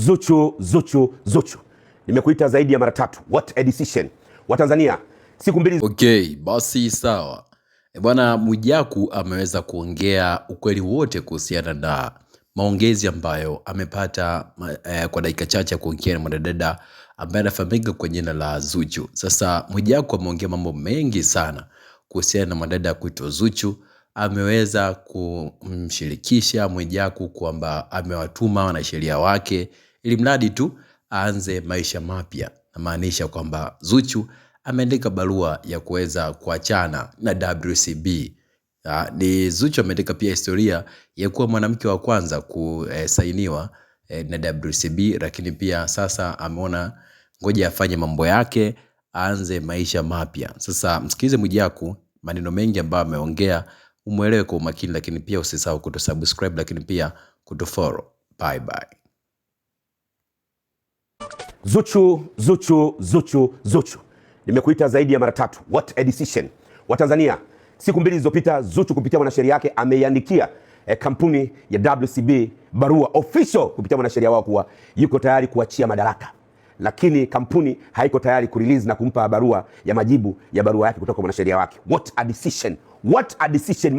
Zuchu. Nimekuita zaidi ya mara 3. What a decision. Watanzania, siku mbili. Okay, basi sawa. Bwana Mwijaku ameweza kuongea ukweli wote kuhusiana na maongezi ambayo amepata kwa dakika chache kuongea na mwanadada ambaye anafahamika kwa jina la Zuchu. Sasa Mwijaku ameongea mambo mengi sana kuhusiana na mwanadada kuitwa Zuchu. Ameweza kumshirikisha Mwijaku kwamba amewatuma wanasheria wake ili mradi tu aanze maisha mapya. Namaanisha kwamba Zuchu ameandika barua ya kuweza kuachana na WCB. Ni Zuchu ameandika pia historia ya kuwa mwanamke wa kwanza kusainiwa na WCB, lakini pia sasa ameona ngoja afanye mambo yake, aanze maisha mapya. Sasa msikize Mwijaku maneno mengi ambayo ameongea, umuelewe kwa umakini, lakini pia usisahau kutusubscribe, lakini pia kutufollow. Bye bye. Zuchu. Nimekuita zaidi ya mara 3. What a decision. Watanzania, siku mbili zilizopita Zuchu kupitia mwanasheria yake ameiandikia kampuni ya WCB barua official kupitia mwanasheria wao kuwa yuko tayari kuachia madaraka. Lakini kampuni haiko tayari kurelease na kumpa barua ya majibu ya barua yake kutoka kwa mwanasheria wake. What a decision. What a decision.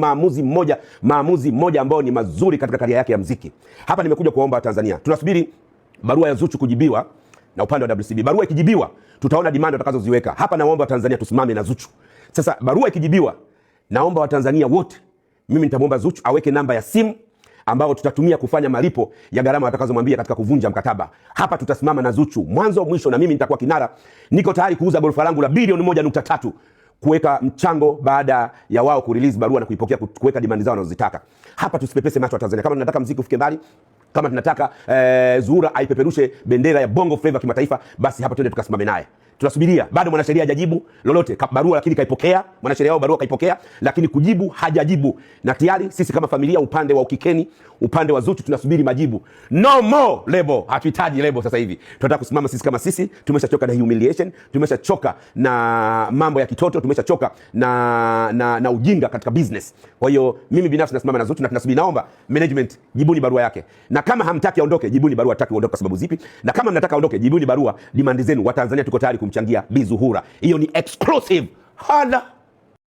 Maamuzi mmoja ambao ni mazuri katika karia yake ya muziki. Hapa nimekuja kuomba Tanzania. Tunasubiri barua ya Zuchu kujibiwa na upande wa WCB. Barua ikijibiwa, tutaona demand watakazoziweka. Hapa naomba Watanzania tusimame na Zuchu. Sasa barua ikijibiwa, naomba Watanzania wote, mimi nitamwomba Zuchu aweke namba ya simu ambao tutatumia kufanya malipo ya gharama watakazomwambia katika kuvunja mkataba. Hapa tutasimama na Zuchu mwanzo mwisho, na mimi nitakuwa kinara. Niko tayari kuuza gorofa langu la bilioni 1.3 kuweka mchango baada ya wao kurelease barua na kuipokea, kuweka demand zao wanazozitaka. Hapa tusipepese macho wa Tanzania. Kama tunataka muziki ufike mbali, kama tunataka Zuhura aipeperushe bendera ya Bongo Flava kimataifa, basi hapa twende tukasimame naye. Tunasubiria, bado mwanasheria hajajibu lolote barua, lakini kaipokea mwanasheria wao barua kaipokea, lakini kujibu hajajibu. Na tayari sisi kama familia, upande wa Ukikeni, upande wa Zuchu, tunasubiri majibu. No more label, hatuhitaji label sasa hivi. Tunataka kusimama sisi kama sisi. Tumeshachoka na humiliation, tumeshachoka na mambo ya kitoto, tumeshachoka na ujinga katika business. Kwa hiyo mimi binafsi nasimama na Zuchu na tunasubiri. Naomba management, jibuni barua yake. Na kama hamtaki aondoke, jibuni barua hataki aondoke kwa sababu zipi? Na kama mnataka aondoke, jibuni barua demand zenu. Watanzania tuko tayari kumchangia Bi Zuhura. Hiyo ni exclusive. Hala.